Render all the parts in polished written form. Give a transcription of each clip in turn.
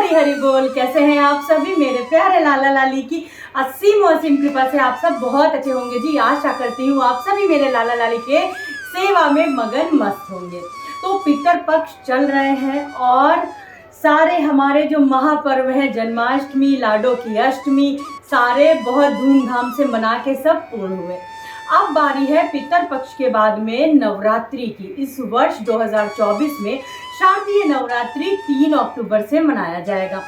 हरी हरी बोल। कैसे हैं आप सभी मेरे प्यारे लाला लाली की असीम असीम कृपा से आप सब बहुत अच्छे होंगे जी। आशा करती हूँ आप सभी मेरे लाला लाली के सेवा में मगन मस्त होंगे। तो पितर पक्ष चल रहे हैं और सारे हमारे जो महापर्व हैं, जन्माष्टमी, लाडो की अष्टमी, सारे बहुत धूमधाम से मना के सब पूर्ण हुए। अब बारी है पितर पक्ष के बाद में नवरात्रि की। इस वर्ष 2024 में शारदीय नवरात्रि 3 अक्टूबर से मनाया जाएगा।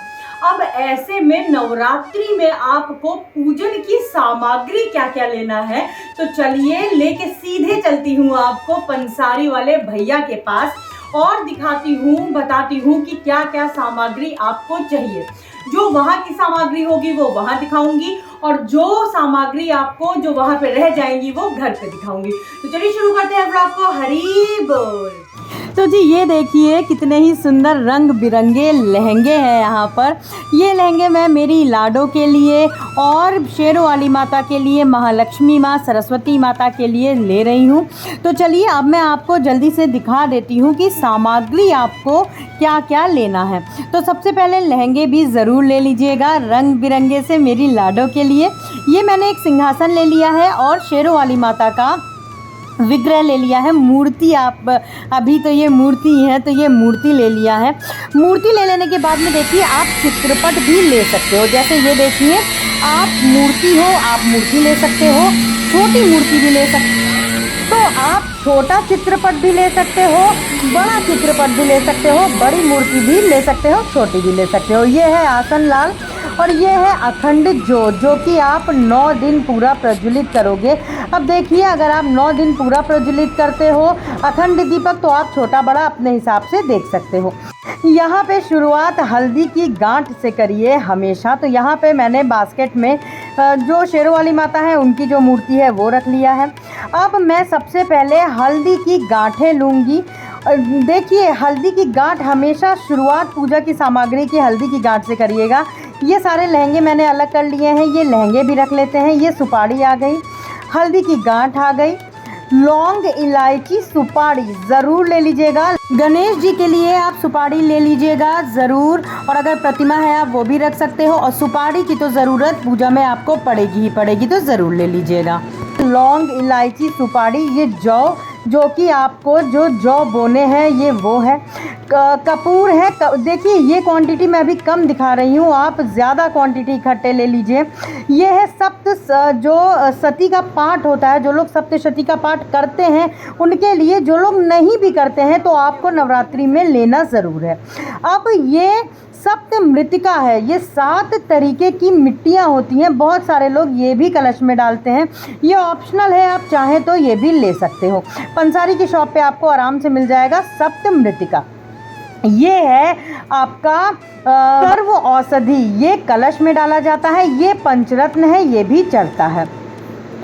अब ऐसे में नवरात्रि में आपको पूजन की सामग्री क्या क्या लेना है, तो चलिए लेके सीधे चलती हूँ आपको पंसारी वाले भैया के पास और दिखाती हूँ, बताती हूँ कि क्या क्या सामग्री आपको चाहिए। जो वहाँ की सामग्री होगी वो वहाँ दिखाऊंगी और जो सामग्री आपको जो वहाँ पे रह जाएंगी वो घर पे दिखाऊंगी। तो चलिए शुरू करते हैं ब्लॉग को। हरी बोल। तो जी ये देखिए कितने ही सुंदर रंग बिरंगे लहंगे हैं यहाँ पर। ये लहंगे मैं मेरी लाडो के लिए और शेरों वाली माता के लिए, महालक्ष्मी माँ, सरस्वती माता के लिए ले रही हूँ। तो चलिए अब मैं आपको जल्दी से दिखा देती हूँ कि सामग्री आपको क्या क्या लेना है। तो सबसे पहले लहंगे भी ज़रूर ले लीजिएगा रंग बिरंगे से मेरी लाडो के लिए। ये मैंने एक सिंहासन ले लिया है और शेरों वाली माता का विग्रह ले लिया है। मूर्ति आप अभी तो ये मूर्ति है तो ये मूर्ति ले लिया है। मूर्ति ले लेने के बाद में देखिए आप चित्रपट भी ले सकते हो। जैसे ये देखिए आप मूर्ति हो, आप मूर्ति ले सकते हो, छोटी मूर्ति भी ले सकते हो। तो आप छोटा चित्रपट भी ले सकते हो, बड़ा चित्रपट भी ले सकते हो, बड़ी मूर्ति भी ले सकते हो, छोटी भी ले सकते हो। ये है आसन लाल और ये है अखंड ज्योत, जो कि आप 9 दिन पूरा प्रज्वलित करोगे। अब देखिए अगर आप 9 दिन पूरा प्रज्वलित करते हो अखंड दीपक, तो आप छोटा बड़ा अपने हिसाब से देख सकते हो। यहाँ पे शुरुआत हल्दी की गांठ से करिए हमेशा। तो यहाँ पे मैंने बास्केट में जो शेरों वाली माता है उनकी जो मूर्ति है वो रख लिया है। अब मैं सबसे पहले हल्दी की गांठें लूँगी। देखिए हल्दी की गांठ हमेशा शुरुआत पूजा की सामग्री की हल्दी की गांठ से करिएगा। ये सारे लहंगे मैंने अलग कर लिए हैं, ये लहंगे भी रख लेते हैं। ये सुपारी आ गई, हल्दी की गांठ आ गई, लौंग, इलायची, सुपारी ज़रूर ले लीजिएगा। गणेश जी के लिए आप सुपारी ले लीजिएगा ज़रूर, और अगर प्रतिमा है आप वो भी रख सकते हो। और सुपारी की तो ज़रूरत पूजा में आपको पड़ेगी ही पड़ेगी, तो ज़रूर ले लीजिएगा। लौंग, इलायची, सुपारी, ये जौ जो कि आपको जो जौ बोने हैं ये वो है। कपूर है। देखिए ये क्वांटिटी मैं अभी कम दिखा रही हूँ, आप ज़्यादा क्वांटिटी इकट्ठे ले लीजिए। ये है सप्त जो सती का पाठ होता है, जो लोग सप्तशती का पाठ करते हैं उनके लिए। जो लोग नहीं भी करते हैं तो आपको नवरात्रि में लेना ज़रूर है। अब ये सप्त मृतिका है, ये 7 तरीके की मिट्टियाँ होती हैं। बहुत सारे लोग ये भी कलश में डालते हैं, ये ऑप्शनल है, आप चाहें तो ये भी ले सकते हो। पंसारी की शॉप पे आपको आराम से मिल जाएगा सप्त मृतिका। ये है आपका सर्व औषधि, ये कलश में डाला जाता है। ये पंचरत्न है, ये भी चढ़ता है।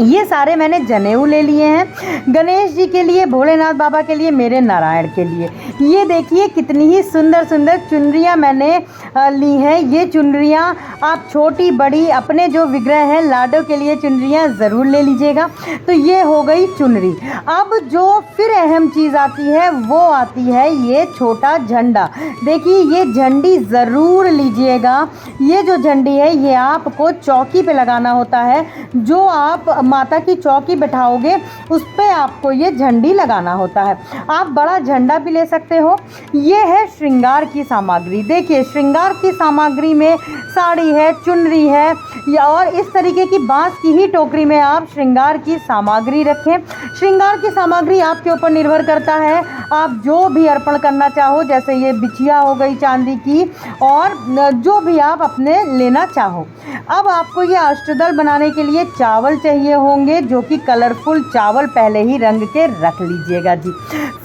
ये सारे मैंने जनेऊ ले लिए हैं गणेश जी के लिए, भोलेनाथ बाबा के लिए, मेरे नारायण के लिए। ये देखिए कितनी ही सुंदर सुंदर चुनरियाँ मैंने ली हैं। ये चुनरियाँ आप छोटी बड़ी अपने जो विग्रह हैं लाडो के लिए चुनरियाँ ज़रूर ले लीजिएगा। तो ये हो गई चुनरी। अब जो फिर अहम चीज़ आती है वो आती है ये छोटा झंडा। देखिए ये झंडी ज़रूर लीजिएगा। ये जो झंडी है ये आपको चौकी पे लगाना होता है। जो आप माता की चौकी बैठाओगे उस पे आपको ये झंडी लगाना होता है। आप बड़ा झंडा भी ले सकते हो। ये है श्रृंगार की सामग्री। देखिए श्रृंगार की सामग्री में साड़ी है, चुनरी है, या और इस तरीके की बांस की ही टोकरी में आप श्रृंगार की सामग्री रखें। श्रृंगार की सामग्री आपके ऊपर निर्भर करता है, आप जो भी अर्पण करना चाहो, जैसे ये बिछिया हो गई चांदी की, और जो भी आप अपने लेना चाहो। अब आपको ये अष्टदल बनाने के लिए चावल चाहिए होंगे, जो कि कलरफुल चावल पहले ही रंग के रख लीजिएगा जी।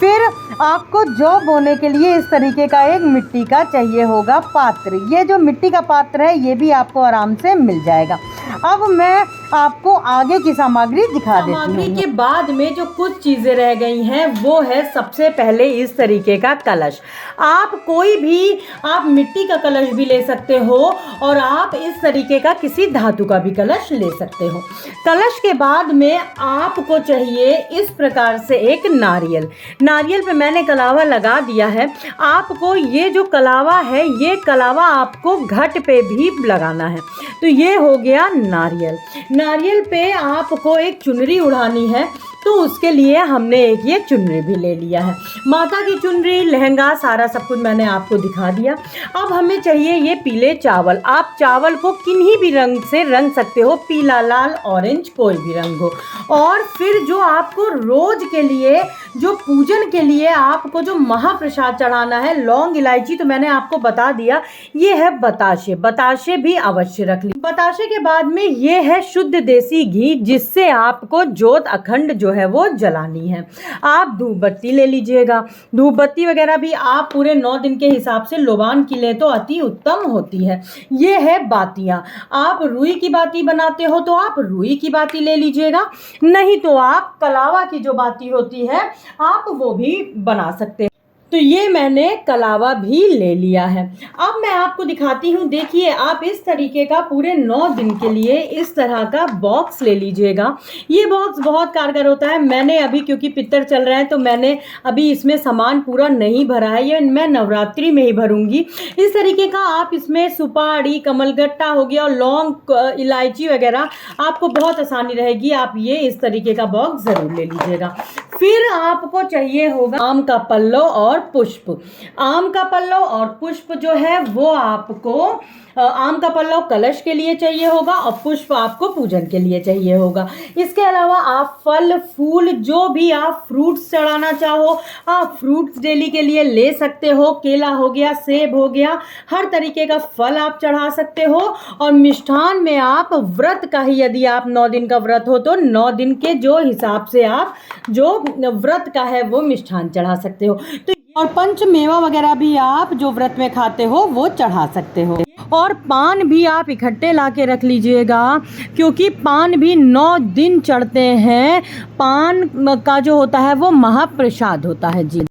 फिर आपको जौ बोने के लिए इस तरीके का एक मिट्टी का चाहिए होगा पात्र। ये जो मिट्टी का पात्र है ये भी आपको आराम से मिल जाएगा। अब मैं आपको आगे की सामग्री दिखा देती सामग्री हूँ। के बाद में जो कुछ चीज़ें रह गई हैं वो है सबसे पहले इस तरीके का कलश। आप कोई भी आप मिट्टी का कलश भी ले सकते हो और आप इस तरीके का किसी धातु का भी कलश ले सकते हो। कलश के बाद में आपको चाहिए इस प्रकार से एक नारियल। नारियल पे मैंने कलावा लगा दिया है। आपको ये जो कलावा है ये कलावा आपको घट पे भी लगाना है। तो ये हो गया नारियल। नारियल पे आपको एक चुनरी उड़ानी है तो उसके लिए हमने एक ये चुनरी भी ले लिया है। माता की चुनरी, लहंगा, सारा सब कुछ मैंने आपको दिखा दिया। अब हमें चाहिए ये पीले चावल। आप चावल को किन्हीं भी रंग से रंग सकते हो, पीला, लाल, ऑरेंज, कोई भी रंग हो। और फिर जो आपको रोज के लिए, जो पूजन के लिए आपको जो महाप्रसाद चढ़ाना है, लौंग, इलायची तो मैंने आपको बता दिया। ये है बताशे। बताशे भी अवश्य रख ली। बताशे के बाद में ये है शुद्ध देसी घी, जिससे आपको जोत अखंड जो है वो जलानी है। आप धूप बत्ती ले लीजिएगा। धूप बत्ती वगैरह भी आप पूरे 9 दिन के हिसाब से लोबान की ले तो अति उत्तम होती है। ये है बातियां। आप रुई की बाती बनाते हो तो आप रुई की बाती ले लीजिएगा, नहीं तो आप कलावा की जो बाती होती है आप वो भी बना सकते हैं। तो ये मैंने कलावा भी ले लिया है। अब मैं आपको दिखाती हूँ। देखिए, आप इस तरीके का पूरे 9 दिन के लिए इस तरह का बॉक्स ले लीजिएगा। ये बॉक्स बहुत कारगर होता है। मैंने अभी, क्योंकि पितर चल रहा है तो मैंने अभी इसमें सामान पूरा नहीं भरा है, ये मैं नवरात्रि में ही भरूंगी। इस तरीके का आप इसमें सुपारी, कमलगट्टा हो गया और लौंग, इलायची वगैरह आपको बहुत आसानी रहेगी। आप ये इस तरीके का बॉक्स ज़रूर ले लीजिएगा। फिर आपको चाहिए होगा आम का पल्लो और पुष्प। आम का पल्लो और पुष्प जो है वो आपको, आम का पल्लव कलश के लिए चाहिए होगा और पुष्प आपको पूजन के लिए चाहिए होगा। इसके अलावा आप फल फूल, जो भी आप फ्रूट्स चढ़ाना चाहो, आप फ्रूट्स डेली के लिए ले सकते हो। केला हो गया, सेब हो गया, हर तरीके का फल आप चढ़ा सकते हो। और मिष्ठान में आप व्रत का ही, यदि आप 9 दिन का व्रत हो तो 9 दिन के जो हिसाब से आप जो व्रत का है वो मिष्ठान चढ़ा सकते हो। तो और पंच मेवा वगैरह भी आप जो व्रत में खाते हो वो चढ़ा सकते हो। और पान भी आप इकट्ठे ला के रख लीजिएगा, क्योंकि पान भी 9 दिन चढ़ते हैं। पान का जो होता है वो महाप्रसाद होता है जी।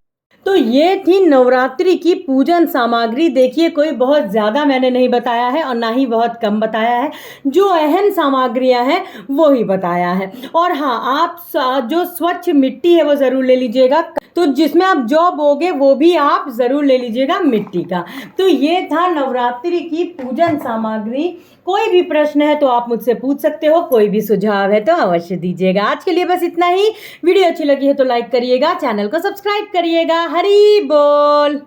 तो ये थी नवरात्रि की पूजन सामग्री। देखिए, कोई बहुत ज़्यादा मैंने नहीं बताया है और ना ही बहुत कम बताया है। जो अहम सामग्रियां हैं वो ही बताया है। और हाँ, आप जो स्वच्छ मिट्टी है वो ज़रूर ले लीजिएगा। तो जिसमें आप जौ बोगे वो भी आप ज़रूर ले लीजिएगा मिट्टी का। तो ये था नवरात्रि की पूजन सामग्री। कोई भी प्रश्न है तो आप मुझसे पूछ सकते हो, कोई भी सुझाव है तो अवश्य दीजिएगा। आज के लिए बस इतना ही। वीडियो अच्छी लगी है तो लाइक करिएगा, चैनल को सब्सक्राइब करिएगा। हरि बोल।